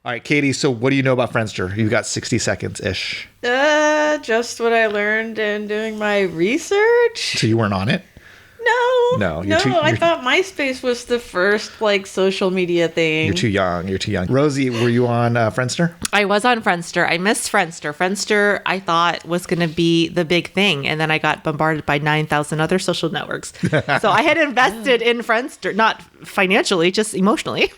All right, Katie, so what do you know about Friendster? You've got 60 seconds-ish. Just what I learned in doing my research. So you weren't on it? No, you're I thought MySpace was the first social media thing. You're too young. Rosie, were you on Friendster? I was on Friendster. I missed Friendster. Friendster, I thought, was going to be the big thing. And then I got bombarded by 9,000 other social networks. So I had invested in Friendster, not financially, just emotionally.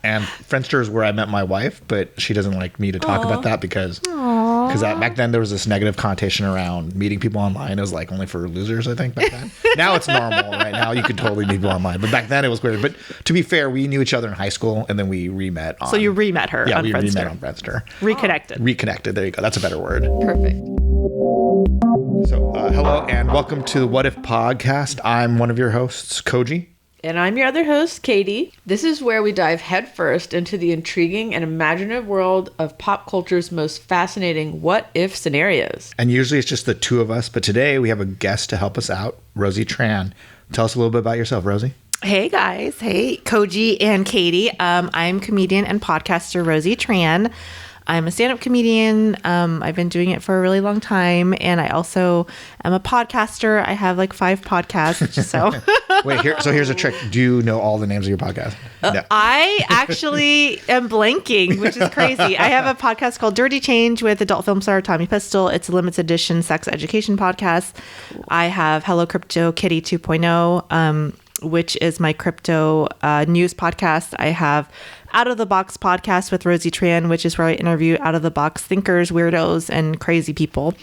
And Friendster is where I met my wife, but she doesn't like me to talk about that because back then there was this negative connotation around meeting people online. It was like only for losers, I think, back then. Now it's normal. Right now you could totally meet people online. But back then it was weird. But to be fair, we knew each other in high school and then we re-met on... So you re-met her on Friendster. Yeah, we re-met on Friendster. Reconnected. Reconnected. There you go. That's a better word. Perfect. So hello and welcome to the What If podcast. I'm one of your hosts, Koji. And I'm your other host, Katie. This is where we dive headfirst into the intriguing and imaginative world of pop culture's most fascinating what-if scenarios. And usually it's just the two of us, but today we have a guest to help us out, Rosie Tran. Tell us a little bit about yourself, Rosie. Hey, guys. Hey, Koji and Katie. I'm comedian and podcaster Rosie Tran. I'm a stand-up comedian. I've been doing it for a really long time. And I also am a podcaster. I have like 5 podcasts. So Wait, here's a trick. Do you know all the names of your podcast? No. I actually am blanking, which is crazy. I have a podcast called Dirty Change with adult film star Tommy Pistol. It's a limited edition sex education podcast. I have Hello Crypto Kitty 2.0, which is my crypto news podcast. I have Out of the Box podcast with Rosie Tran, which is where I interview out of the box thinkers, weirdos, and crazy people.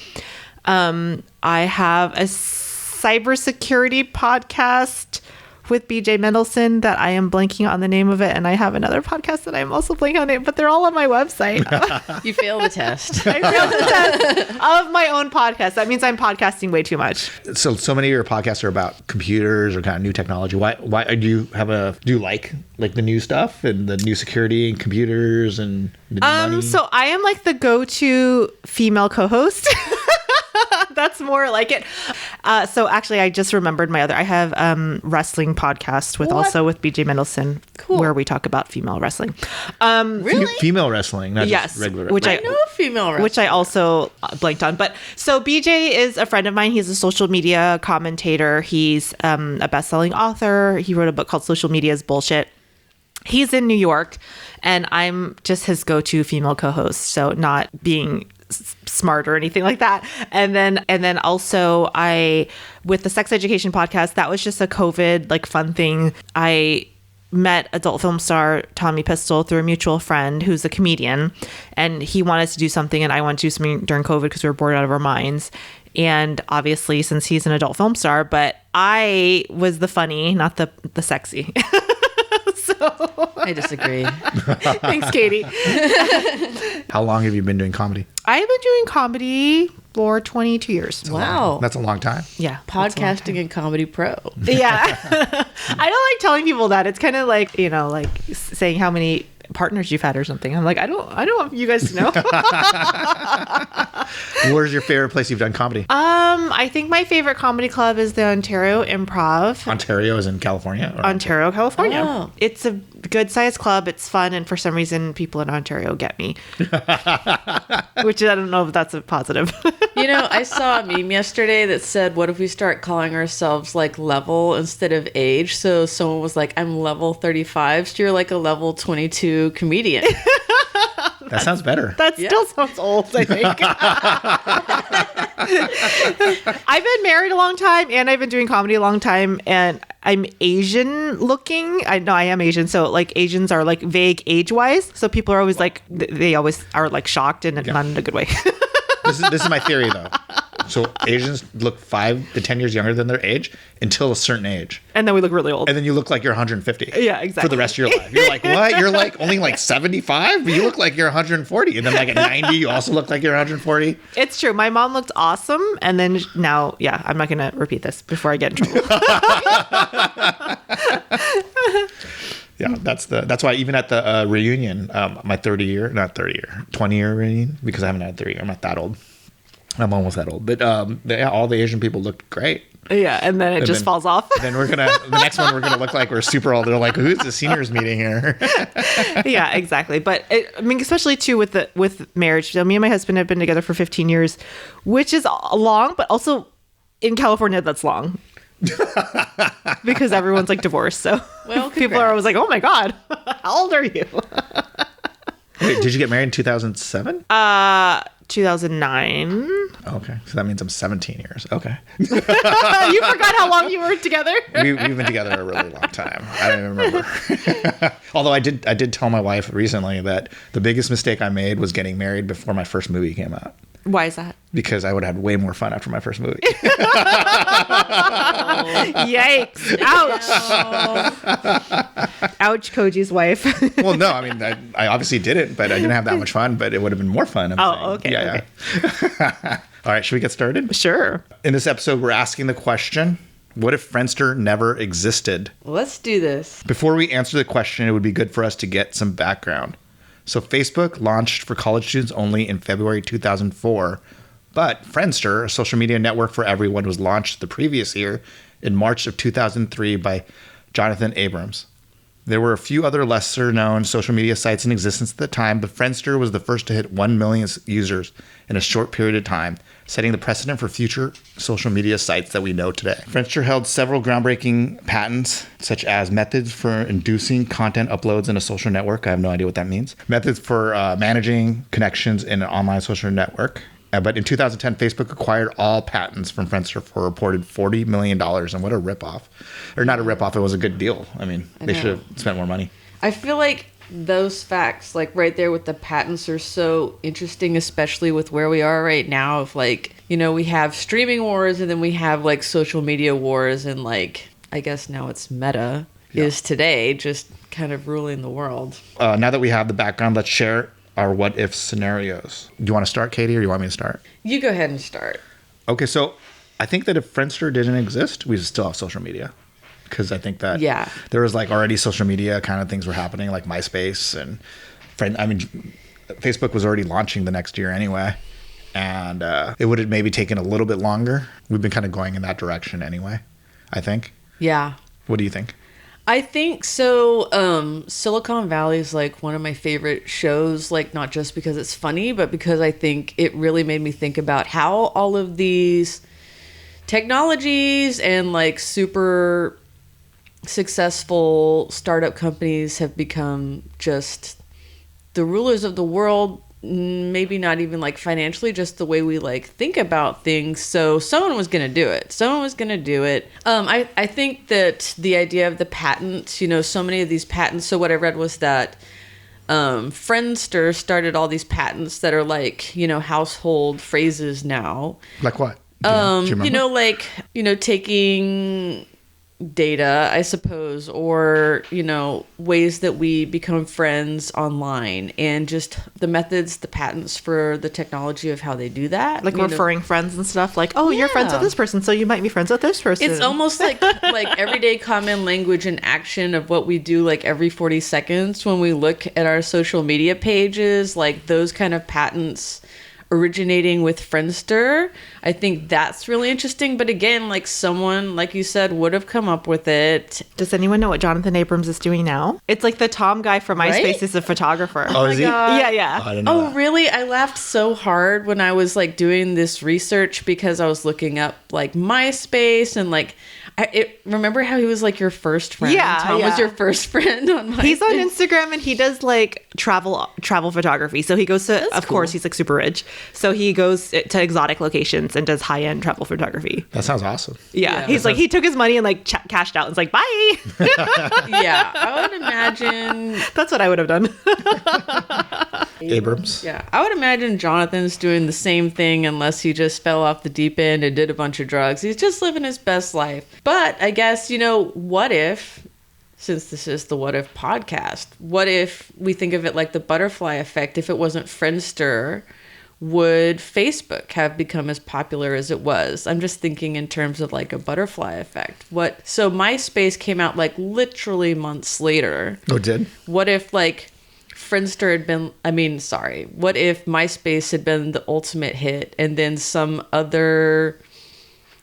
I have a cybersecurity podcast with BJ Mendelsohn that I am blanking on the name of it. And I have another podcast that I'm also blanking on it, but they're all on my website. You failed the test. I failed the test of my own podcast. That means I'm podcasting way too much. So many of your podcasts are about computers or kind of new technology. Why do you like the new stuff and the new security and computers and the new money? So I am like the go-to female co-host. That's more like it. So actually, I just remembered I have wrestling podcast with BJ Mendelsohn, cool, where we talk about female wrestling. Really? Female wrestling, not just regular wrestling. I know female wrestling. Which I also blanked on. But so BJ is a friend of mine. He's a social media commentator. He's a best-selling author. He wrote a book called Social Media is Bullshit. He's in New York, and I'm just his go-to female co-host. So not being smart or anything like that. And then also with the sex education podcast, that was just a COVID fun thing. I met adult film star Tommy Pistol through a mutual friend who's a comedian, and he wanted to do something and I wanted to do something during COVID because we were bored out of our minds. And obviously, since he's an adult film star, but I was the funny, not the sexy. So I disagree. Thanks, Katie. How long have you been doing comedy? I've been doing comedy for 22 years. Wow. That's a long time. Yeah. Podcasting and comedy pro. Yeah. I don't like telling people that. It's kind of like, saying how many partners you've had or something. I'm like, I don't want you guys to know. Where's your favorite place you've done comedy? I think my favorite comedy club is the Ontario Improv. Ontario is in California? Ontario, California. Oh. It's a good sized club. It's fun. And for some reason, people in Ontario get me. Which I don't know if that's a positive. I saw a meme yesterday that said, what if we start calling ourselves level instead of age? So someone was like, I'm level 35. So you're like a level 22 comedian. That sounds better. That still sounds old, I think. I've been married a long time and I've been doing comedy a long time, and I'm Asian looking. I know I am Asian. So Asians are vague age wise. So people are always they always are shocked and not in a good way. This is my theory though. So Asians look 5 to 10 years younger than their age until a certain age. And then we look really old. And then you look like you're 150. Yeah, exactly. For the rest of your life. You're like, what? You're only 75? But you look like you're 140. And then at 90, you also look like you're 140. It's true. My mom looked awesome. And then now, I'm not going to repeat this before I get in trouble. Yeah, that's why even at the reunion, my 20-year reunion, because I haven't had a 30-year, I'm not that old. I'm almost that old. But all the Asian people looked great. Yeah, and then it just falls off. Then the next one, we're going to look like we're super old. They're like, who's the seniors meeting here? Yeah, exactly. But I mean, especially too with marriage. So me and my husband have been together for 15 years, which is long, but also in California, that's long. Because everyone's like divorced. So people are always like, oh my God, how old are you? Wait, did you get married in 2007? 2009. Okay, so that means I'm 17 years. Okay. You forgot how long you were together? We've been together a really long time. I don't even remember. Although I did tell my wife recently that the biggest mistake I made was getting married before my first movie came out. Why is that? Because I would have had way more fun after my first movie. Yikes. Ouch. Ouch, Koji's wife. Well, no, I mean, I obviously didn't, but I didn't have that much fun, but it would have been more fun. Okay. Yeah. All right, should we get started? Sure. In this episode, we're asking the question, what if Friendster never existed? Let's do this. Before we answer the question, it would be good for us to get some background. So Facebook launched for college students only in February 2004, but Friendster, a social media network for everyone, was launched the previous year in March of 2003 by Jonathan Abrams. There were a few other lesser-known social media sites in existence at the time, but Friendster was the first to hit 1 million users in a short period of time, setting the precedent for future social media sites that we know today. Friendster held several groundbreaking patents, such as methods for inducing content uploads in a social network. I have no idea what that means. Methods for managing connections in an online social network. But in 2010, Facebook acquired all patents from Friendster for a reported $40 million. And what a ripoff. Or not a ripoff, it was a good deal. I mean, they should have spent more money. I feel like those facts, like right there with the patents, are so interesting, especially with where we are right now. Of like, you know, we have streaming wars and then we have like social media wars. And like, I guess now it's Meta is today just kind of ruling the world. Now that we have the background, let's share our what if scenarios. Do you want to start, Katie, or do you want me to start? You go ahead and start. Okay, so I think that if Friendster didn't exist, we would still have social media. Because I think that there was like already social media kind of things were happening, like MySpace and Facebook was already launching the next year anyway. And it would have maybe taken a little bit longer. We've been kind of going in that direction anyway, I think. Yeah. What do you think? I think so. Silicon Valley is like one of my favorite shows, like not just because it's funny, but because I think it really made me think about how all of these technologies and like super successful startup companies have become just the rulers of the world. Maybe not even like financially, just the way we like think about things. So someone was going to do it. I think that the idea of the patents, you know, so many of these patents. So what I read was that Friendster started all these patents that are like, you know, household phrases now. Like what? Do you remember? You know, like, you know, taking data, I suppose, or, you know, ways that we become friends online and just the methods, the patents for the technology of how they do that. Like referring friends and stuff, like, oh, you're friends with this person, so you might be friends with this person. It's almost like everyday common language and action of what we do like every 40 seconds when we look at our social media pages, like those kind of patents originating with Friendster. I think that's really interesting. But again, like someone, like you said, would have come up with it. Does anyone know what Jonathan Abrams is doing now? It's like the Tom guy from MySpace is a photographer. Oh, is he? Yeah. Oh, I didn't know that. Really? I laughed so hard when I was like doing this research because I was looking up like MySpace and like remember how he was like your first friend? Yeah, Tom was your first friend on MySpace. He's on Instagram and he does like travel photography. So he goes to, of course, he's like super rich. So he goes to exotic locations and does high-end travel photography. That sounds awesome. Yeah. He's like, he took his money and like cashed out and was like, bye. Yeah, I would imagine. That's what I would have done. Abrams. Yeah, I would imagine Jonathan's doing the same thing unless he just fell off the deep end and did a bunch of drugs. He's just living his best life. But I guess, you know, what if, since this is the What If podcast, what if we think of it like the butterfly effect? If it wasn't Friendster, would Facebook have become as popular as it was? I'm just thinking in terms of like a butterfly effect. So MySpace came out like literally months later. Oh, it did? What if like Friendster had been, what if MySpace had been the ultimate hit and then some other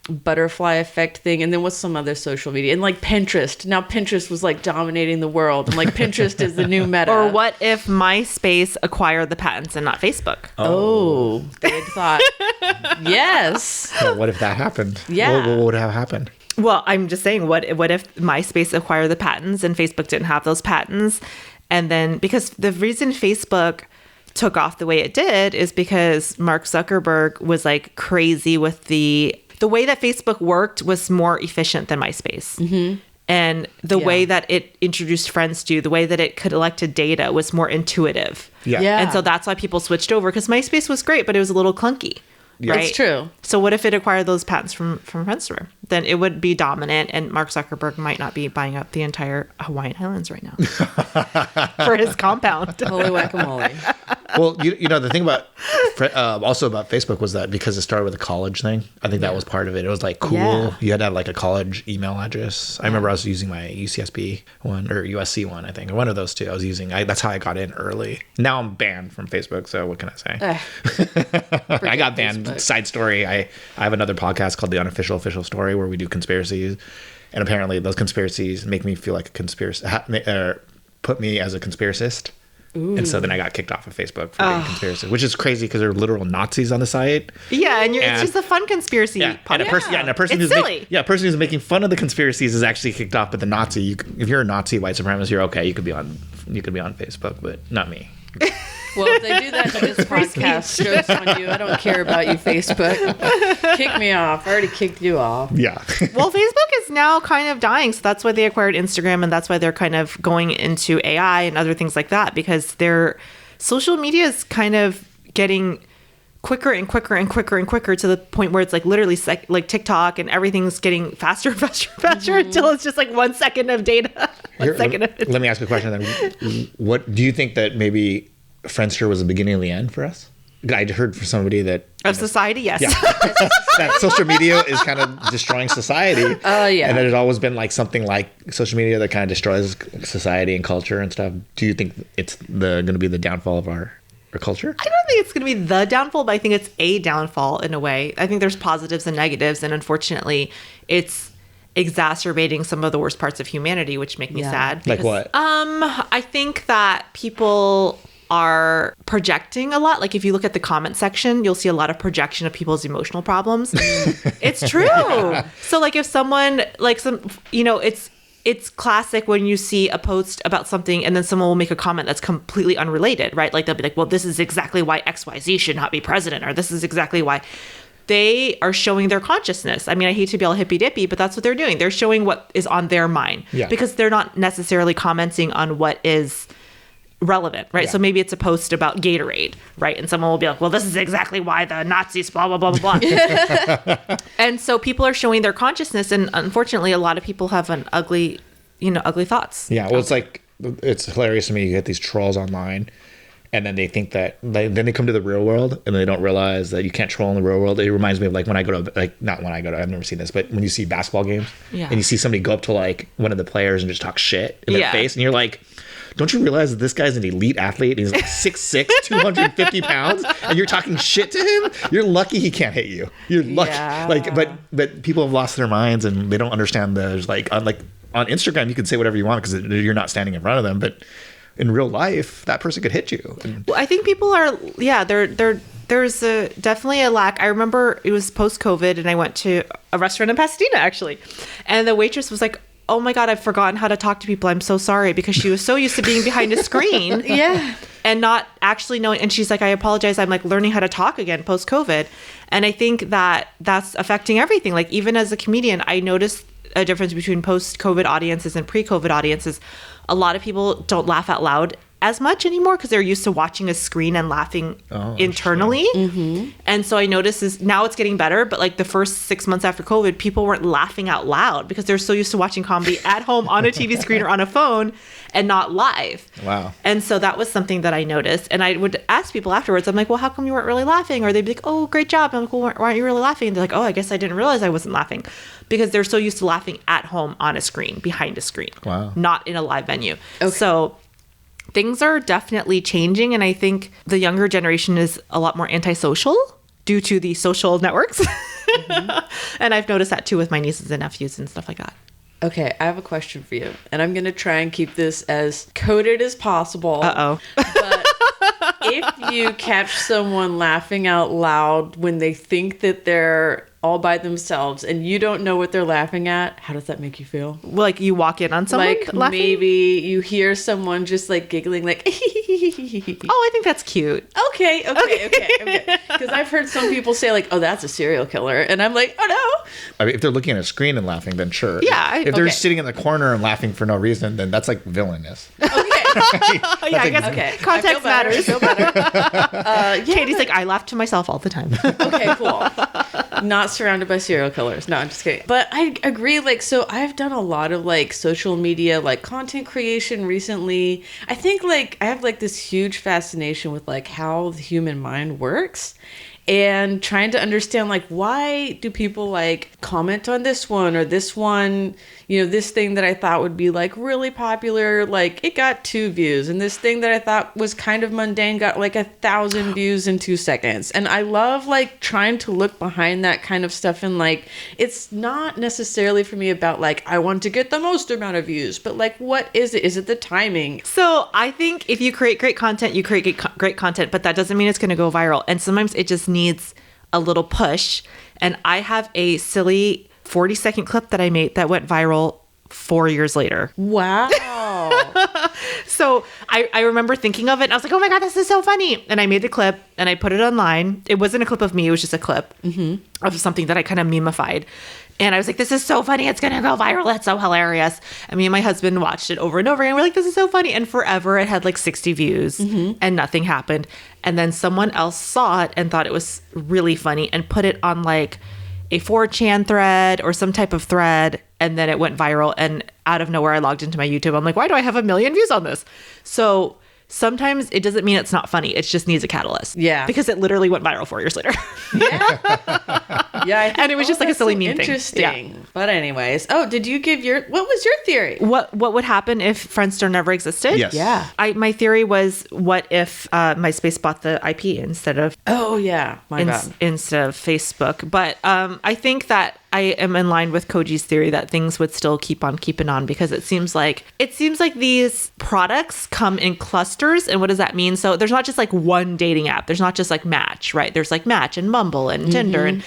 butterfly effect thing, and then what's some other social media, and like Pinterest. Now Pinterest was like dominating the world, and like Pinterest is the new meta. Or what if MySpace acquired the patents and not Facebook? Oh, good thought. Yes. Well, what if that happened? Yeah. What would have happened? Well, I'm just saying, what if MySpace acquired the patents and Facebook didn't have those patents? And then, because the reason Facebook took off the way it did is because Mark Zuckerberg was like crazy with the way that Facebook worked was more efficient than MySpace. Mm-hmm. And the way that it introduced friends to, the way that it collected data was more intuitive. Yeah. And so that's why people switched over, because MySpace was great, but it was a little clunky. Yeah. Right? It's true. So what if it acquired those patents from Friendster? Then it would be dominant, and Mark Zuckerberg might not be buying up the entire Hawaiian Islands right now for his compound. Holy guacamole. Well, you know, the thing about also about Facebook was that because it started with a college thing, I think that was part of it. It was like cool. Yeah. You had to have like a college email address. I remember I was using my UCSB one or USC one, I think, or one of those two. I was using. That's how I got in early. Now I'm banned from Facebook. So what can I say? I got banned. Facebook. Side story. I have another podcast called The Unofficial Official Story where we do conspiracies, and apparently those conspiracies make me feel like a conspiracy. Put me as a conspiracist. Ooh. And so then I got kicked off of Facebook for being a conspiracy, which is crazy because there are literal Nazis on the site. Yeah, and it's just a fun conspiracy. Yeah, and a person It's who's silly. a person who's making fun of the conspiracies is actually kicked off. But the Nazi, if you're a Nazi white supremacist, you're okay. You could be on Facebook, but not me. Well, if they do that to this podcast, jokes on you. I don't care about you, Facebook. Kick me off. I already kicked you off. Yeah. Well, Facebook is now kind of dying, so that's why they acquired Instagram, and that's why they're kind of going into AI and other things like that, because their social media is kind of getting quicker and quicker and quicker and quicker to the point where it's like literally like TikTok, and everything's getting faster and faster and faster until it's just like 1 second of data. Let me ask you a question then. What do you think that maybe Friendster was the beginning of the end for us? I heard from somebody that of society, yes. Yeah, that social media is kind of destroying society. Oh, yeah. And that it's always been like something like social media that kind of destroys society and culture and stuff. Do you think it's going to be the downfall of our culture? I don't think it's going to be the downfall, but I think it's a downfall in a way. I think there's positives and negatives, and unfortunately, it's exacerbating some of the worst parts of humanity, which make me sad. Like what? I think that people are projecting a lot. Like if you look at the comment section, you'll see a lot of projection of people's emotional problems. It's true. Yeah. So like if someone like it's classic when you see a post about something and then someone will make a comment that's completely unrelated, right? Like they'll be like, well, this is exactly why XYZ should not be president, or this is exactly why. They are showing their consciousness. I mean, I hate to be all hippy dippy, but that's what they're doing. They're showing what is on their mind, because they're not necessarily commenting on what is relevant, right? So maybe it's a post about Gatorade, right? And someone will be like, well, this is exactly why the Nazis, blah, blah, blah, blah, blah. And so people are showing their consciousness, and unfortunately, a lot of people have an ugly thoughts. Yeah, well, it's hilarious to me. You get these trolls online, and then they think that, then they come to the real world, and they don't realize that you can't troll in the real world. It reminds me of like when I go to, like, not when I go to, I've never seen this, but when you see basketball games, and you see somebody go up to like one of the players and just talk shit in their face, and you're like, don't you realize that this guy's an elite athlete and he's like 6'6", 250 pounds, and you're talking shit to him? You're lucky he can't hit you. You're lucky. Yeah. Like, but people have lost their minds and they don't understand there's like on Instagram you can say whatever you want because you're not standing in front of them, but in real life that person could hit you. Well, I think people are, there's definitely a lack. I remember it was post-COVID and I went to a restaurant in Pasadena actually, and the waitress was like, oh my God, I've forgotten how to talk to people. I'm so sorry, because she was so used to being behind a screen and not actually knowing. And she's like, I apologize. I'm like learning how to talk again post-COVID. And I think that that's affecting everything. Like even as a comedian, I noticed a difference between post-COVID audiences and pre-COVID audiences. A lot of people don't laugh out loud as much anymore because they're used to watching a screen and laughing internally. Mm-hmm. And so I noticed now it's getting better, but like the first 6 months after COVID, people weren't laughing out loud because they're so used to watching comedy at home on a TV screen or on a phone and not live. Wow. And so that was something that I noticed. And I would ask people afterwards, I'm like, well, how come you weren't really laughing? Or they'd be like, oh, great job. I'm like, well, why aren't you really laughing? And they're like, oh, I guess I didn't realize I wasn't laughing, because they're so used to laughing at home on a screen, behind a screen, Wow, not in a live venue. Okay. So things are definitely changing. And I think the younger generation is a lot more antisocial due to the social networks. And I've noticed that too with my nieces and nephews and stuff like that. Okay, I have a question for you. And I'm going to try and keep this as coded as possible. Uh-oh. But if you catch someone laughing out loud when they think that they're all by themselves and you don't know what they're laughing at, how does that make you feel? Like you walk in on someone Like laughing? maybe you hear someone just like giggling like Oh, I think that's cute. okay. Because I've heard some people say like, oh, that's a serial killer. And I'm like, oh no. I mean, if they're looking at a screen and laughing, then sure. Yeah, If they're okay. sitting in the corner and laughing for no reason, then that's like villainous. Okay. Yeah, I guess Okay. context matters. I feel better. Katie's like, I laugh to myself all the time. Okay, cool. Not surrounded by serial killers. No, I'm just kidding. But I agree. Like, so I've done a lot of like social media, like content creation recently. I think like I have like this huge fascination with like how the human mind works. And trying to understand like why do people like comment on this one or this one, you know, this thing that I thought would be like really popular, like it got 2 views, and this thing that I thought was kind of mundane got like 1,000 views in 2 seconds. And I love like trying to look behind that kind of stuff, and like it's not necessarily for me about like I want to get the most amount of views, but like what is it? Is it the timing? So I think if you create great content, you create great content, but that doesn't mean it's going to go viral. And sometimes it just needs a little push. And I have a silly 40-second clip that I made that went viral 4 years later. Wow. So I remember thinking of it and I was like, oh my God, this is so funny. And I made the clip and I put it online. It wasn't a clip of me. It was just a clip of something that I kind of memified. And I was like, this is so funny. It's going to go viral. That's so hilarious. And me and my husband watched it over and over again. We're like, this is so funny. And forever it had like 60 views and nothing happened. And then someone else saw it and thought it was really funny and put it on like a 4chan thread or some type of thread. And then it went viral. And out of nowhere, I logged into my YouTube. I'm like, why do I have 1 million views on this? So sometimes it doesn't mean it's not funny. It just needs a catalyst. Yeah. Because it literally went viral 4 years later. Yeah, I think, And it was just like a that's silly so meme thing. interesting. Yeah. But anyways, did you give what was your theory? What would happen if Friendster never existed? Yes. Yeah. My theory was, what if MySpace bought the IP instead of Oh yeah, my bad. instead of Facebook? But I think that I am in line with Koji's theory that things would still keep on keeping on, because it seems like these products come in clusters. And what does that mean? So there's not just like one dating app. There's not just like Match, right? There's like Match and Bumble and Tinder and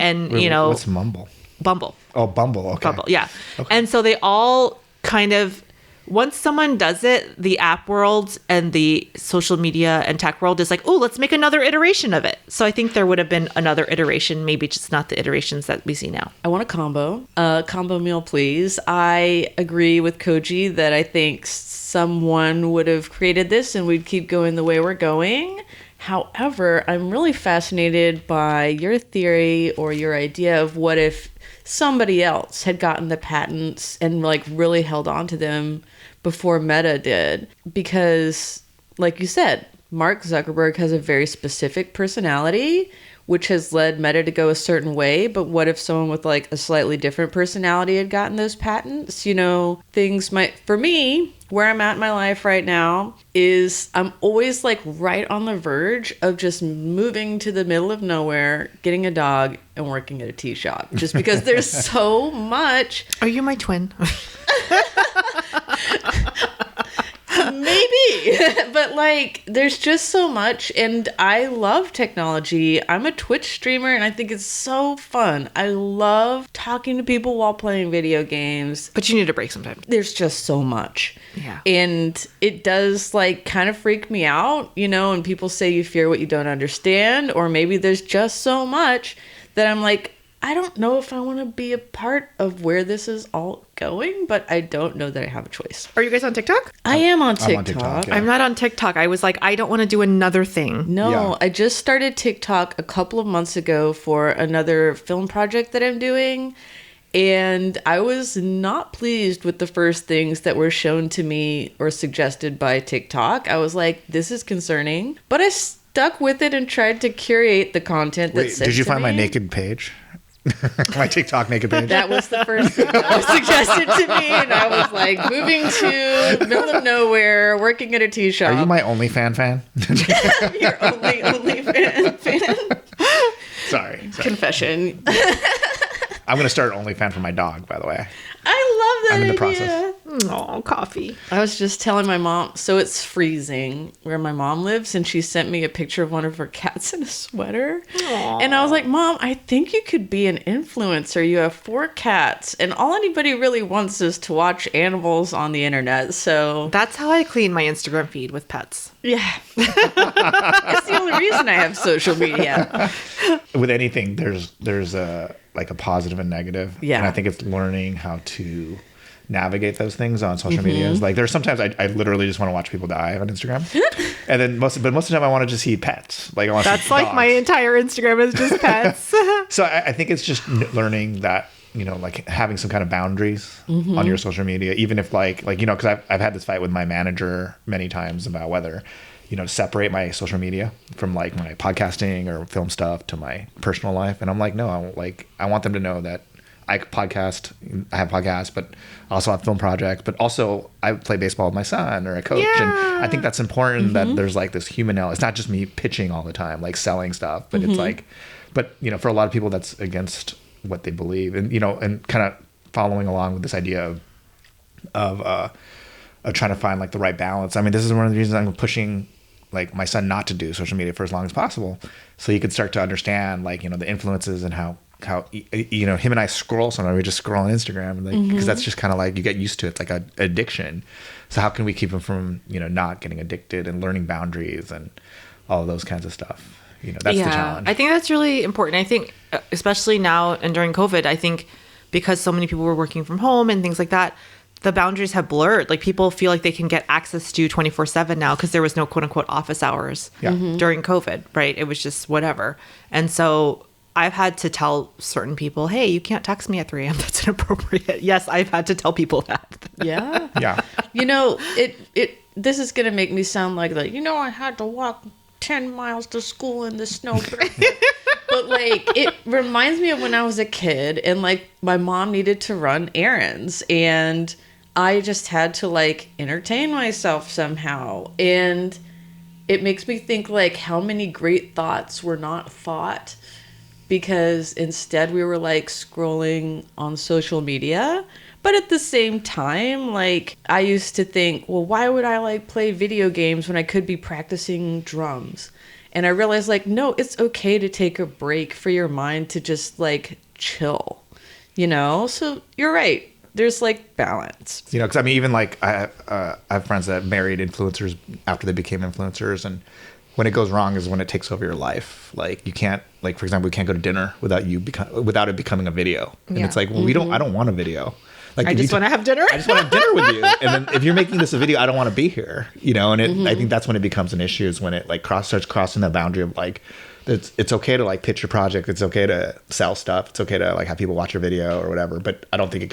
Wait, you know, what's Mumble? Bumble. Oh, Bumble. Okay. Bumble, yeah. And so they all kind of, once someone does it, the app world and the social media and tech world is like, oh, let's make another iteration of it. So I think there would have been another iteration, maybe just not the iterations that we see now. I want a combo meal, please. I agree with Koji that I think someone would have created this and we'd keep going the way we're going. However, I'm really fascinated by your theory or your idea of what if somebody else had gotten the patents and like really held on to them before Meta did. Because like you said, Mark Zuckerberg has a very specific personality, which has led Meta to go a certain way. But what if someone with like a slightly different personality had gotten those patents? You know, things might, for me, where I'm at in my life right now is I'm always like right on the verge of just moving to the middle of nowhere, getting a dog and working at a tea shop, just because there's so much. Are you my twin? Maybe, but like there's just so much, and I love technology. I'm a Twitch streamer and I think it's so fun. I love talking to people while playing video games. But you need a break sometimes. There's just so much. Yeah. And it does like kind of freak me out, you know, and people say you fear what you don't understand, or maybe there's just so much that I'm like, I don't know if I want to be a part of where this is all going, but I don't know that I have a choice. Are you guys on TikTok? I am on TikTok. I'm on TikTok, yeah. I'm not on TikTok. I was like, I don't want to do another thing. No, Yeah. I just started TikTok a couple of months ago for another film project that I'm doing. And I was not pleased with the first things that were shown to me or suggested by TikTok. I was like, this is concerning. But I stuck with it and tried to curate the content that Wait, said did you to find my me. naked page? My TikTok naked page. That was the first thing that was suggested to me, and I was like, moving to middle of nowhere, working at a tea shop. Are you my OnlyFan fan? Your only fan? Sorry. Confession. I'm going to start an OnlyFan for my dog, by the way. I love that I'm in the idea. process. Oh, coffee. I was just telling my mom, so it's freezing where my mom lives, and she sent me a picture of one of her cats in a sweater. Aww. And I was like, Mom, I think you could be an influencer. You have 4 cats, and all anybody really wants is to watch animals on the internet. So That's how I clean my Instagram feed, with pets. yeah, it's the only reason I have social media. With anything, there's a like a positive and negative. Yeah. And I think it's learning how to navigate those things on social Mm-hmm. media. Like there's sometimes I literally just want to watch people die on Instagram. And then most of the time I want to just see pets. Like I want to That's see like dogs. my entire Instagram is just pets. So I think it's just learning that, you know, like having some kind of boundaries Mm-hmm. on your social media, even if like, you know, cause I've had this fight with my manager many times about whether, you know, to separate my social media from like my podcasting or film stuff to my personal life. And I'm like, no, I want them to know that I have podcasts, but I also have film projects, but also I play baseball with my son or a coach. Yeah. And I think that's important that there's like this human element. It's not just me pitching all the time, like selling stuff, but it's like, but you know, for a lot of people that's against what they believe, and, you know, and kind of following along with this idea of trying to find like the right balance. I mean, this is one of the reasons I'm pushing like my son not to do social media for as long as possible, so he could start to understand like, you know, the influences and how you know, him and I scroll sometimes. We just scroll on Instagram, and like because that's just kind of like you get used to it. It's like an addiction. So how can we keep him from, you know, not getting addicted and learning boundaries and all of those kinds of stuff? You know, that's the challenge. I think that's really important. I think especially now and during COVID, I think because so many people were working from home and things like that, the boundaries have blurred. Like people feel like they can get access to 24/7 now because there was no quote unquote office hours during COVID, right? It was just whatever. And so I've had to tell certain people, hey, you can't text me at 3 a.m. That's inappropriate. Yes, I've had to tell people that. Yeah. Yeah. You know, this is gonna make me sound like you know, I had to walk 10 miles to school in the snow. But like it reminds me of when I was a kid and like my mom needed to run errands and I just had to like entertain myself somehow. And it makes me think like how many great thoughts were not thought because instead we were like scrolling on social media. But at the same time, like I used to think, well, why would I like play video games when I could be practicing drums? And I realized like, no, it's okay to take a break for your mind to just like chill, you know? So you're right. There's like balance. You know, because I mean, even like I have friends that married influencers after they became influencers, and when it goes wrong is when it takes over your life. Like you can't, like for example, we can't go to dinner without it becoming a video. And it's like, well, I don't want a video. Like I just want to have dinner. I just want to have dinner with you. And then if you're making this a video, I don't want to be here. You know, and I think that's when it becomes an issue, is when it like starts crossing that boundary of like, it's okay to like pitch your project. It's okay to sell stuff. It's okay to like have people watch your video or whatever. But I don't think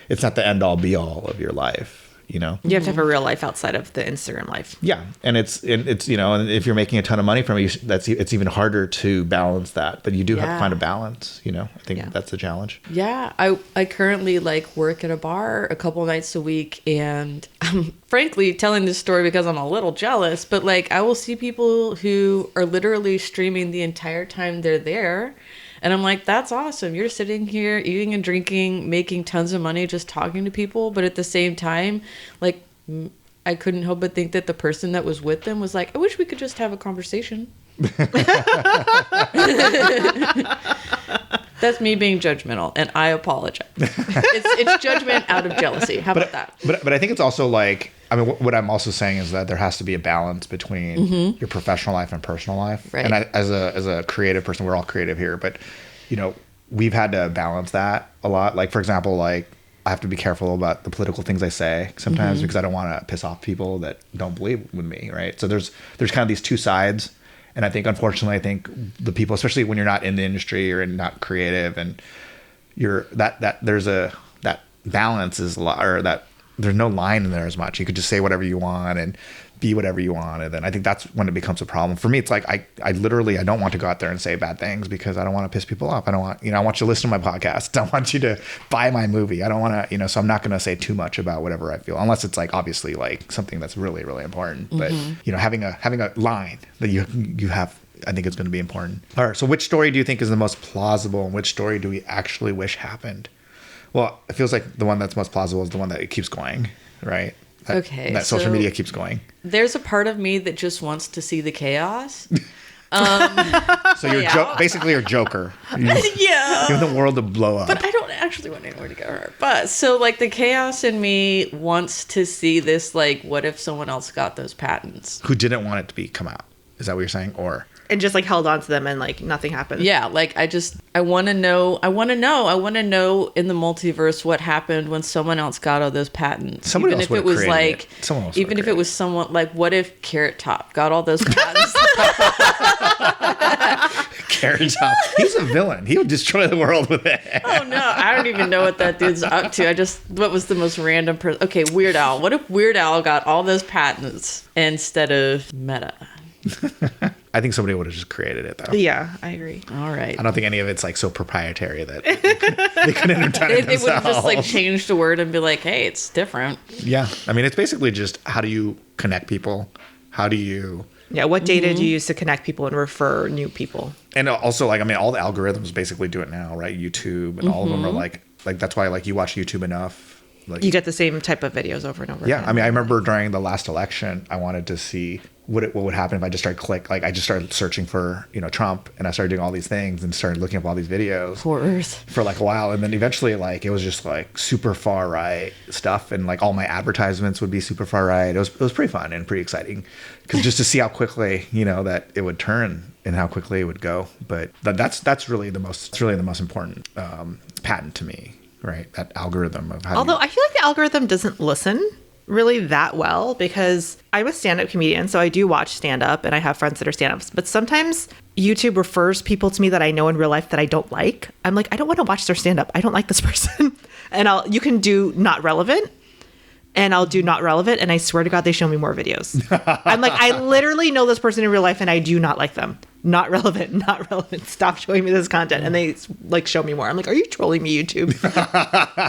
it's not the end all be all of your life. You know, You have to have a real life outside of the Instagram life. yeah, and it's you know, and if you're making a ton of money from it, it's even harder to balance that. But you do have to find a balance. You know, I think that's the challenge. Yeah, I currently like work at a bar a couple nights a week, and I'm frankly telling this story because I'm a little jealous, but like I will see people who are literally streaming the entire time they're there, and I'm like, that's awesome. You're sitting here eating and drinking, making tons of money, just talking to people, but at the same time, like I couldn't help but think that the person that was with them was like, I wish we could just have a conversation. That's me being judgmental, and I apologize. It's judgment out of jealousy. How about that? But I think it's also like, I mean, what I'm also saying is that there has to be a balance between your professional life and personal life. Right. And as a creative person, we're all creative here, but you know, we've had to balance that a lot. Like for example, like I have to be careful about the political things I say sometimes because I don't want to piss off people that don't believe with me, right? So there's kind of these two sides. And I think, unfortunately, the people, especially when you're not in the industry or not creative, and you're that balance is a lot, or that there's no line in there as much. You could just say whatever you want and be whatever you want. And then I think that's when it becomes a problem. For me, it's like, I literally, I don't want to go out there and say bad things because I don't want to piss people off. I don't want, I want you to listen to my podcast. I want you to buy my movie. I don't want to, so I'm not going to say too much about whatever I feel, unless it's like, obviously like something that's really, really important. But, having a line that you have, I think it's going to be important. All right. So which story do you think is the most plausible, and which story do we actually wish happened? Well, it feels like the one that's most plausible is the one that it keeps going, right? That social media keeps going. There's a part of me that just wants to see the chaos. So you're basically you're Joker. You want the world to blow up. But I don't actually want anyone to get hurt. But so like the chaos in me wants to see this, like, what if someone else got those patents? Who didn't want it to come out? Is that what you're saying? Or... And just like held on to them and like nothing happened. Yeah, like I want to know in the multiverse what happened when someone else got all those patents. Someone even else if it was like, even if it was someone like, what if Carrot Top got all those patents? Carrot Top, he's a villain. He would destroy the world with it. Oh no, I don't even know what that dude's up to. What was the most random person? Okay, Weird Al. What if Weird Al got all those patents instead of Meta? I think somebody would have just created it, though. Yeah, I agree. All right. I don't think any of it's like so proprietary that they couldn't have done it themselves. They would have just like changed the word and be like, hey, it's different. Yeah. I mean, it's basically just how do you connect people? How do you... Yeah, what data do you use to connect people and refer new people? And also, like, I mean, all the algorithms basically do it now, right? YouTube and all of them are like that's why, like, you watch YouTube enough. Like, you get the same type of videos over and over again. Yeah, I mean, I remember during the last election, I wanted to see what would happen if I just started I just started searching for, Trump, and I started doing all these things and started looking up all these videos. Horrors. For like a while. And then eventually, like, it was just like super far right stuff. And like all my advertisements would be super far right. It was pretty fun and pretty exciting because just to see how quickly, that it would turn and how quickly it would go. But that's really the most important patent to me, right? That algorithm of how Although I feel like the algorithm doesn't listen really that well because I'm a stand-up comedian, so I do watch stand-up and I have friends that are stand-ups, but sometimes YouTube refers people to me that I know in real life that I don't like. I'm like, I don't want to watch their stand-up. I don't like this person. And you can do not relevant, and I'll do not relevant, and I swear to God they show me more videos. I'm like, I literally know this person in real life and I do not like them. Not relevant. Stop showing me this content. And they like show me more. I'm like, are you trolling me, YouTube?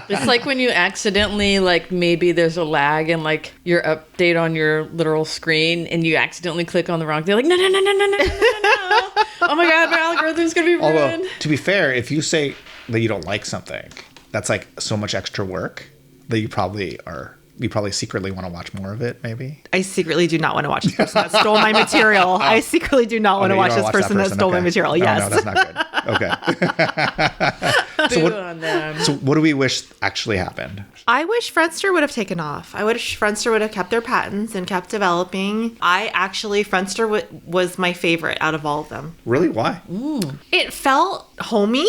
It's like when you accidentally, like, maybe there's a lag in like your update on your literal screen and you accidentally click on the wrong thing. Like, no. Oh my God, my algorithm's going to be ruined. Although, to be fair, if you say that you don't like something, that's like so much extra work that you probably secretly want to watch more of it, maybe? I secretly do not want to watch this person that stole my material. I secretly do not want to watch this person that stole my material. Yes. No, that's not good. Okay. So what do we wish actually happened? I wish Friendster would have taken off. I wish Friendster would have kept their patents and kept developing. Friendster was my favorite out of all of them. Really? Why? It felt homey.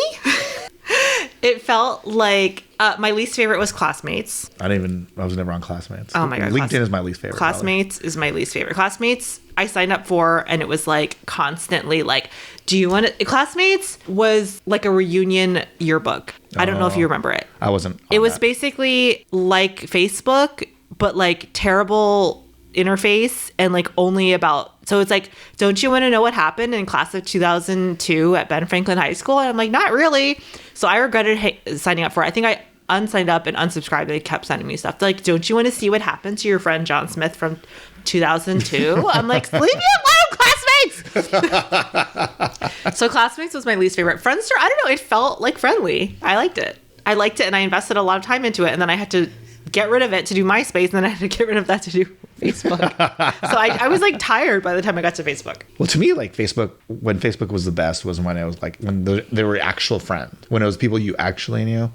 It felt like my least favorite was Classmates. I was never on Classmates. Oh my God. LinkedIn is my least favorite. Classmates is my least favorite. Classmates, I signed up for, and it was like constantly like, do you want to... Classmates was like a reunion yearbook. I don't know if you remember it. I wasn't. It was basically like Facebook, but like terrible interface and like only about... So it's like, don't you want to know what happened in class of 2002 at Ben Franklin High School? And I'm like, not really. So I regretted signing up for it. I think I unsigned up and unsubscribed. They kept sending me stuff. They're like, don't you want to see what happened to your friend John Smith from 2002? I'm like, leave me alone, Classmates! So Classmates was my least favorite. Friendster, I don't know. It felt like friendly. I liked it. And I invested a lot of time into it. And then I had to get rid of it to do MySpace, and then I had to get rid of that to do Facebook. So I was like tired by the time I got to Facebook. Well, to me, like when Facebook was the best was when it was like when they were actual friends, when it was people you actually knew.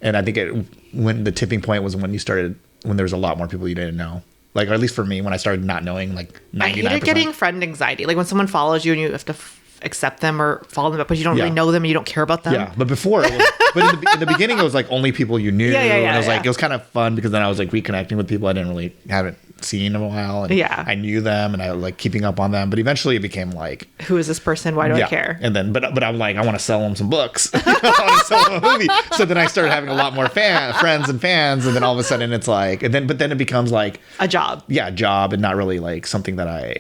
And I think when the tipping point was when there was a lot more people you didn't know. Like, or at least for me, when I started not knowing like 99%. I hated getting friend anxiety. Like when someone follows you and you have to accept them or follow them up, but you don't really know them and you don't care about them. Yeah, but before, in the beginning, it was like only people you knew. Yeah. And it was like, it was kind of fun because then I was like reconnecting with people I didn't really haven't seen in a while. And Yeah. I knew them and I was like keeping up on them. But eventually it became like, Who is this person? Why do I care? And then, but I'm like, I want to sell them some books. I want to sell them a movie. So then I started having a lot more friends and fans. And then all of a sudden it's like, but then it becomes like A job. Yeah, a job, and not really like something that I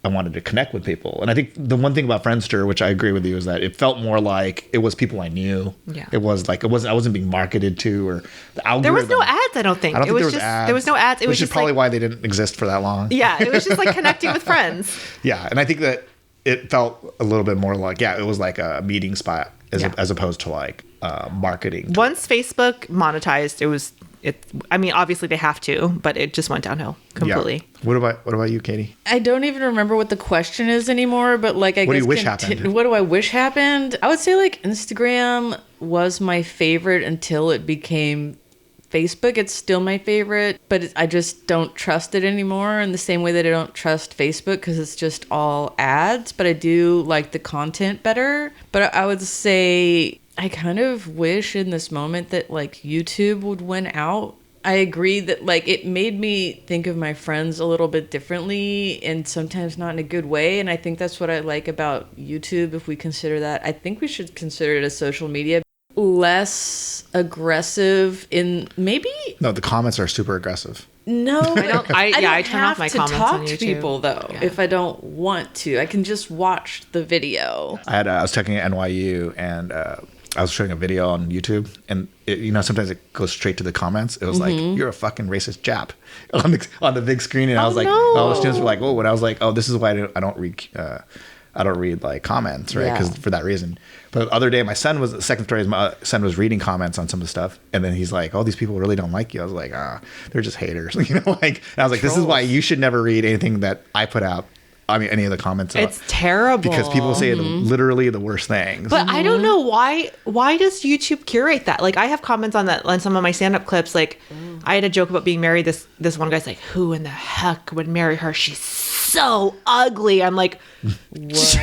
wanted to connect with people. And I think the one thing about Friendster, which I agree with you, is that it felt more like it was people I knew. Yeah. It was like, I wasn't being marketed to, or the algorithm. There was no ads, I don't think. I don't It think was there was just ads. there was no ads. It which was is just probably like, why they didn't exist for that long. yeah, it was just like connecting with friends. Yeah, and I think that it felt a little bit more like, it was like a meeting spot as opposed to like marketing. Once Facebook monetized, I mean, obviously they have to, but it just went downhill completely. Yeah. What about you, Katie? I don't even remember what the question is anymore, but like, What do you wish happened? What do I wish happened? I would say like Instagram was my favorite until it became Facebook. It's still my favorite, but I just don't trust it anymore in the same way that I don't trust Facebook because it's just all ads, but I do like the content better. But I would say I kind of wish in this moment that like YouTube would win out. I agree that like it made me think of my friends a little bit differently and sometimes not in a good way. And I think that's what I like about YouTube. If we consider that, I think we should consider it as social media. Less aggressive in maybe. No, the comments are super aggressive. No, I don't turn off have my to comments talk on to YouTube. people though. Yeah. If I don't want to, I can just watch the video. I was talking at NYU and I was showing a video on YouTube, and sometimes it goes straight to the comments. It was like, "You're a fucking racist Jap" on the big screen, and I was like, all the students were like, "Oh," and I was like, "Oh, this is why I don't read like comments, right? Because for that reason." But the other day, my son was reading comments on some of the stuff, and then he's like, "Oh, these people really don't like you." I was like, they're just haters, And I was like, "This is why you should never read anything that I put out." I mean, any of the comments. It's terrible. Because people say literally the worst things. But I don't know why does YouTube curate that? Like I have comments on that on some of my stand-up clips. Like I had a joke about being married. This one guy's like, "Who in the heck would marry her? She's so ugly." I'm like, What?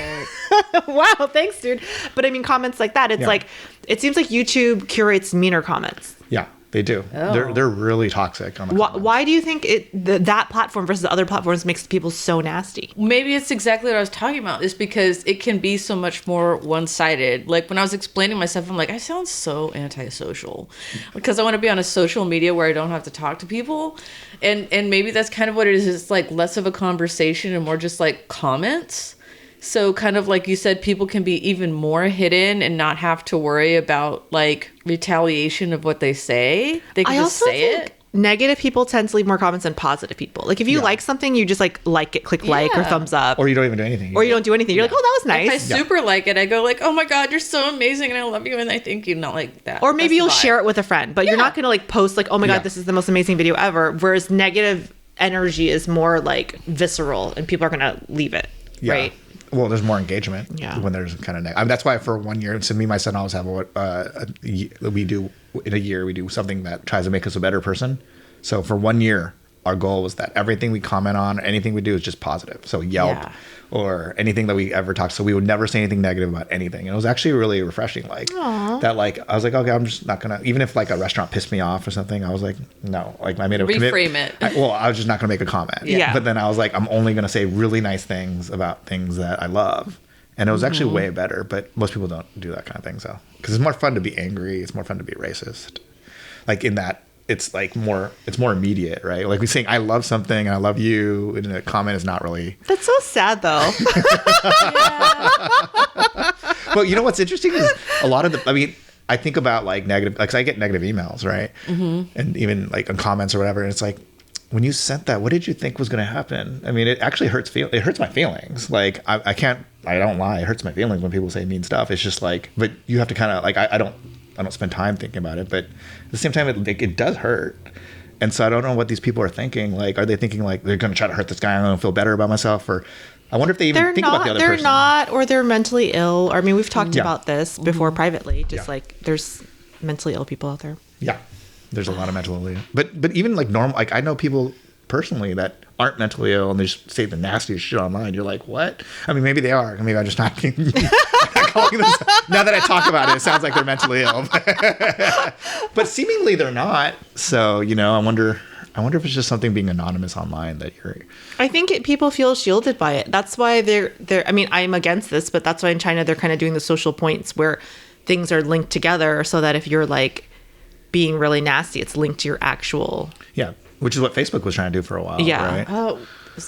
wow, thanks, dude. But I mean, comments like that. It's like it seems like YouTube curates meaner comments. Yeah, they do. Oh. They're really toxic on the comments. Why do you think that platform versus the other platforms makes people so nasty? Maybe it's exactly what I was talking about. Is because it can be so much more one-sided. Like when I was explaining myself, I'm like, I sound so antisocial because I want to be on a social media where I don't have to talk to people, and maybe that's kind of what it is. It's like less of a conversation and more just like comments. So kind of like you said, people can be even more hidden and not have to worry about like retaliation of what they say. They can just say it. Negative people tend to leave more comments than positive people. Like if you like something, you just like it, click like or thumbs up. Or you don't even do anything. Or you don't do anything. You're like, oh, that was nice. If I super like it, I go like, oh my God, you're so amazing and I love you and I thank you. Not like that. Or maybe That's you'll the vibe. share it with a friend, but you're not going to like post like, oh my God, this is the most amazing video ever. Whereas negative energy is more like visceral and people are going to leave it. Yeah. Right. Well, there's more engagement when there's kind of negative. That's why for 1 year, so me and my son always have we do in a year, we do something that tries to make us a better person. So for 1 year, our goal was that everything we comment on, anything we do is just positive. So Yelp or anything that we ever talk. So we would never say anything negative about anything. And it was actually really refreshing. Like that, like, I was like, okay, I'm just not going to, even if like a restaurant pissed me off or something, I was like, no, like I made a reframe it. I was just not going to make a comment. Yeah. But then I was like, I'm only going to say really nice things about things that I love. And it was actually way better, but most people don't do that kind of thing. So, because it's more fun to be angry. It's more fun to be racist. Like in that, it's like it's more immediate, right? Like we saying I love something and I love you, and a comment is not really. That's so sad though. But you know what's interesting is a lot of I think about like negative, like 'cause I get negative emails, right? And even like on comments or whatever, and it's like, when you sent that, what did you think was going to happen? I mean, it actually hurts my feelings. Like I don't lie. It hurts my feelings when people say mean stuff. It's just like, but you have to kind of like, I don't spend time thinking about it, but at the same time, it does hurt. And so I don't know what these people are thinking. Like, are they thinking like they're going to try to hurt this guy? I'm going to feel better about myself, or I wonder if they even think about the other person. They're not, or they're mentally ill. I mean, we've talked about this before privately. Just like there's mentally ill people out there. Yeah, there's a lot of mental ill. But even like normal, like I know people personally that aren't mentally ill and they just say the nastiest shit online. You're like, what? I mean, maybe they are. Maybe I'm just not calling them. Now that I talk about it, it sounds like they're mentally ill. But seemingly they're not. So, I wonder I wonder if it's just something being anonymous online that you're. I think people feel shielded by it. That's why they're. I mean, I'm against this, but that's why in China they're kind of doing the social points where things are linked together, so that if you're like being really nasty, it's linked to your actual. Yeah, which is what Facebook was trying to do for a while. Yeah. Right? Oh,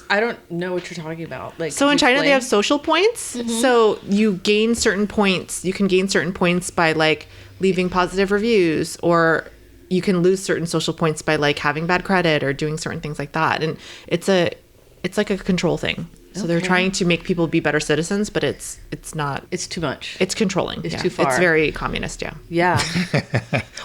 I don't know what you're talking about. Like, So in China they have social points. Mm-hmm. So you gain certain points. You can gain certain points by like leaving positive reviews, or you can lose certain social points by like having bad credit or doing certain things like that. And it's like a control thing. So they're trying to make people be better citizens, but it's not. It's too much. It's controlling. It's too far. It's very communist. Yeah. Yeah.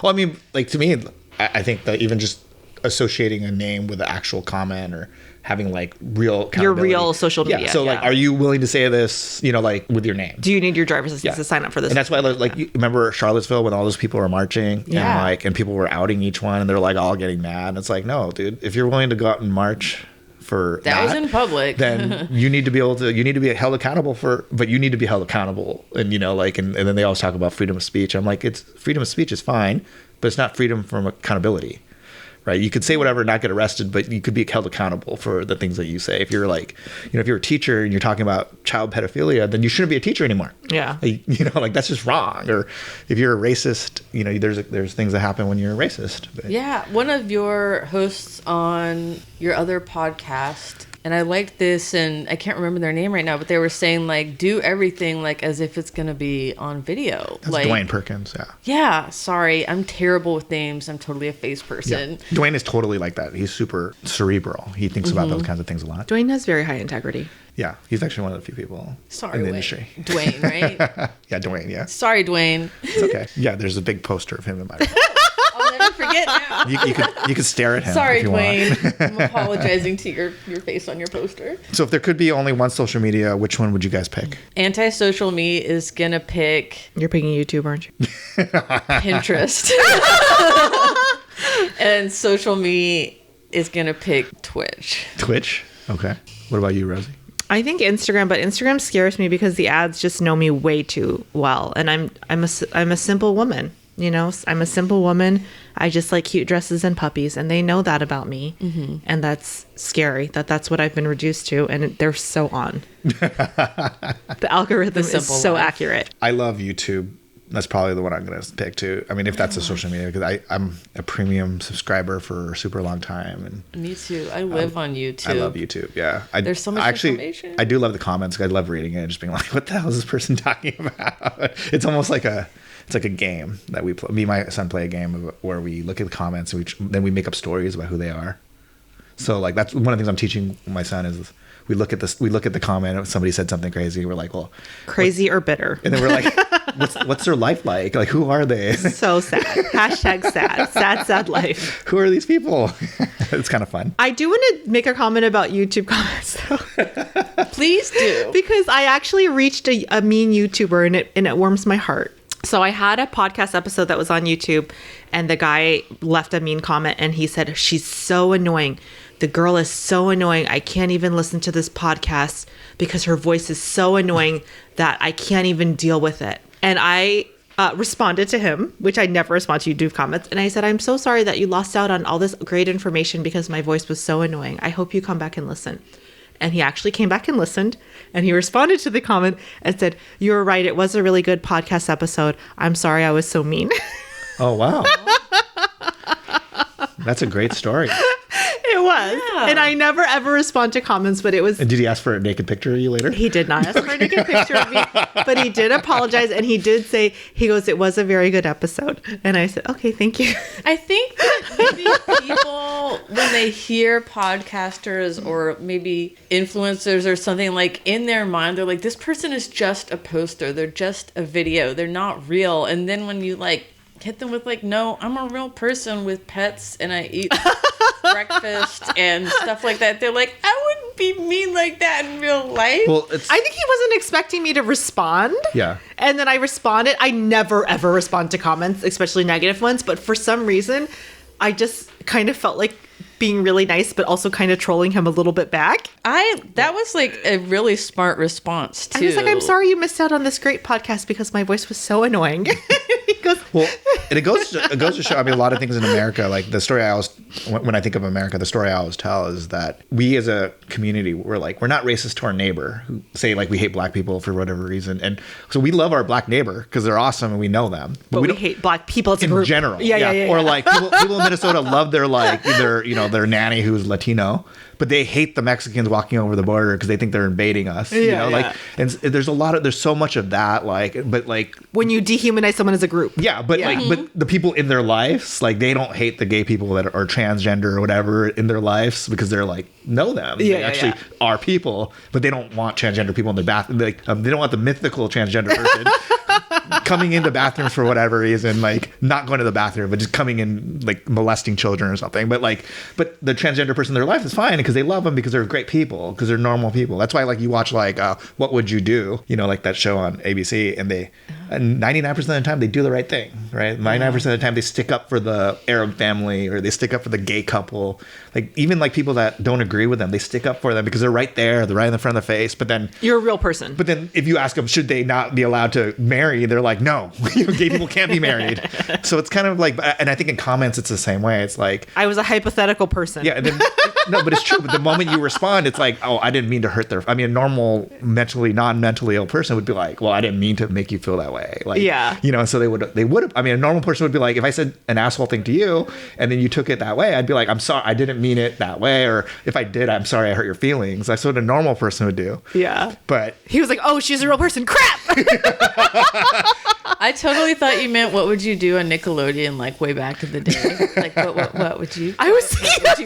Well, I mean, like to me, I think that even just associating a name with an actual comment or having like real Your accountability. real social media. Yeah. So like, yeah. are you willing to say this? You know, like with your name. Do you need your driver's license to sign up for this? And that's why, like, you remember Charlottesville when all those people were marching, Yeah. and people were outing each one, and they're like all getting mad. And it's like, no, dude, if you're willing to go out and march for That was in public. then you need to be held accountable but you need to be held accountable. And and then they always talk about freedom of speech. I'm like, it's freedom of speech is fine, but it's not freedom from accountability. Right. You could say whatever and not get arrested, but you could be held accountable for the things that you say. If you're like, if you're a teacher and you're talking about child pedophilia, then you shouldn't be a teacher anymore. Yeah. Like that's just wrong. Or if you're a racist, there's things that happen when you're a racist. But, Yeah, one of your hosts on your other podcast, and I liked this, and I can't remember their name right now, but they were saying like do everything like as if it's gonna be on video. That's like Dwayne Perkins. Yeah. Yeah, sorry, I'm terrible with names. I'm totally a face person. Yeah. Dwayne is totally like that. He's super cerebral. He thinks about those kinds of things a lot. Dwayne has very high integrity. Yeah, he's actually one of the few people Sorry, in the Wayne. industry. Dwayne, right? Yeah, Dwayne. Yeah, Sorry, Dwayne. it's okay. Yeah, there's a big poster of him in my room. I'll never forget now. You could stare at him. Sorry, if you want. Dwayne. I'm apologizing to your face on your poster. So if there could be only one social media, which one would you guys pick? Anti-social me is gonna pick You're picking YouTube, aren't you? Pinterest. And social me is gonna pick Twitch. Twitch. Okay. What about you, Rosie? I think Instagram, but Instagram scares me because the ads just know me way too well, and I'm a simple woman. I'm a simple woman. I just like cute dresses and puppies, and they know that about me, and that's scary. That's what I've been reduced to, and they're so on. The algorithm is so accurate. I love YouTube. That's probably the one I'm going to pick too. I mean, if that's a social media, because I'm a premium subscriber for a super long time, and Me too. I live on YouTube. I love YouTube. Yeah, There's so much information. I do love the comments. I love reading it and just being like, "What the hell is this person talking about?" It's almost like it's like a game that we play. Me and my son play a game where we look at the comments and then we make up stories about who they are. So like that's one of the things I'm teaching my son is we look at the comment if somebody said something crazy. We're like, well, Crazy or bitter. and then we're like, what's their life like? Like, who are they? So sad. Hashtag sad. Sad life. Who are these people? It's kind of fun. I do want to make a comment about YouTube comments though. Please do. Because I actually reached a mean YouTuber and it warms my heart. So I had a podcast episode that was on YouTube, and the guy left a mean comment, and he said, "She's so annoying. The girl is so annoying. I can't even listen to this podcast because her voice is so annoying that I can't even deal with it." And I responded to him, which I never respond to YouTube comments. And I said, "I'm so sorry that you lost out on all this great information because my voice was so annoying. I hope you come back and listen." And he actually came back and listened, and he responded to the comment and said, "You were right. It was a really good podcast episode. I'm sorry I was so mean." Oh wow, that's a great story. It was. Yeah. And I never ever respond to comments, but it was. And did he ask for a naked picture of you later? He did not ask for a naked picture of me, but he did apologize, and he did say, he goes, "It was a very good episode." And I said, "Okay, thank you." I think that maybe people, when they hear podcasters or maybe influencers or something, like in their mind, they're like, this person is just a poster. They're just a video. They're not real. And then when you like hit them with like, no, I'm a real person with pets and I eat breakfast and stuff like that. They're like, I wouldn't be mean like that in real life. Well, I think he wasn't expecting me to respond. Yeah. And then I responded. I never, ever respond to comments, especially negative ones. But for some reason, I just kind of felt like being really nice, but also kind of trolling him a little bit back. That was like a really smart response too. I was like, "I'm sorry you missed out on this great podcast because my voice was so annoying." Well, and it goes to show. I mean, a lot of things in America, like the story I always, when I think of America, the story I always tell is that we as a community, we're not racist to our neighbor who say like we hate black people for whatever reason, and so we love our black neighbor because they're awesome and we know them, but we hate black people as a in group. general. Yeah. Or like people in Minnesota love their like either their nanny who's Latino, but they hate the Mexicans walking over the border because they think they're invading us. Like, and there's so much of that. But when you dehumanize someone as a group. Yeah, but but the people in their lives, like they don't hate the gay people that are transgender or whatever in their lives because they're like know them. They actually are people, but they don't want transgender people in their bathroom. They don't want the mythical transgender person coming into bathrooms for whatever reason, like not going to the bathroom, but just coming in like molesting children or something. But the transgender person in their life is fine because they love them because they're great people, because they're normal people. That's why like you watch like What Would You Do? Like that show on ABC, and 99% of the time they do the right thing, right? 99% of the time they stick up for the Arab family or they stick up for the gay couple. Like even like people that don't agree with them, they stick up for them because they're right there, they're right in the front of the face. But then you're a real person. But then if you ask them, should they not be allowed to marry? They're like, no, gay people can't be married. So it's kind of like, and I think in comments it's the same way. It's like I was a hypothetical person. Yeah, and then, no, but it's true. But the moment you respond, it's like, oh, I didn't mean to hurt their. I mean, a normal, non-mentally ill person would be like, well, I didn't mean to make you feel that way. Like, so they would. I mean, a normal person would be like, if I said an asshole thing to you, and then you took it that way, I'd be like, I'm sorry, I didn't mean it that way, or if I did, I'm sorry, I hurt your feelings. That's what a normal person would do. Yeah, but he was like, oh, she's a real person. Crap. I totally thought you meant what would you do on Nickelodeon, like way back in the day. Like what would you? I was thinking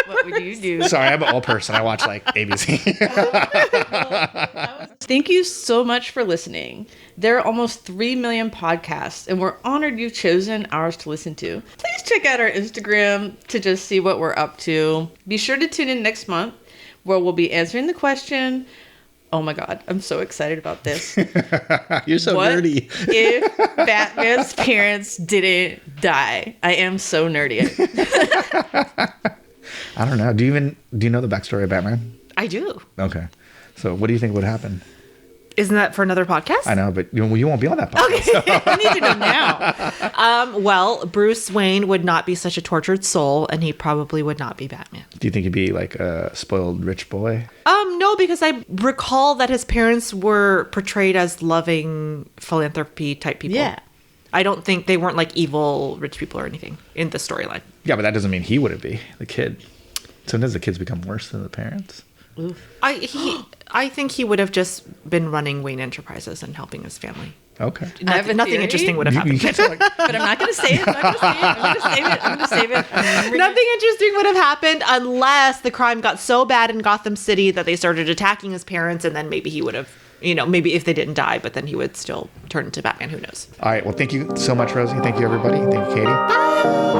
what would you do? Sorry, I'm an old person. I watch like ABC. Thank you so much for listening. There are almost 3 million podcasts, and we're honored you've chosen ours to listen to. Please check out our Instagram to just see what we're up to. Be sure to tune in next month, where we'll be answering the question. Oh my God, I'm so excited about this. You're so nerdy. If Batman's parents didn't die? I am so nerdy. I don't know. Do you know the backstory of Batman? I do. Okay. So what do you think would happen? Isn't that for another podcast? I know, but you won't be on that podcast. Okay, I need to know now. Well, Bruce Wayne would not be such a tortured soul, and he probably would not be Batman. Do you think he'd be like a spoiled rich boy? No, because I recall that his parents were portrayed as loving philanthropy type people. Yeah. I don't think they weren't like evil rich people or anything in the storyline. Yeah, but that doesn't mean he wouldn't be the kid. Sometimes the kids become worse than the parents. Oof. I think he would have just been running Wayne Enterprises and helping his family. Okay. Nothing interesting would have happened. But I'm not going to say it. I'm going to save it. Nothing interesting would have happened unless the crime got so bad in Gotham City that they started attacking his parents, and then maybe he would have, maybe if they didn't die, but then he would still turn into Batman. Who knows? All right. Well, thank you so much, Rosie. Thank you, everybody. Thank you, Katie. Bye.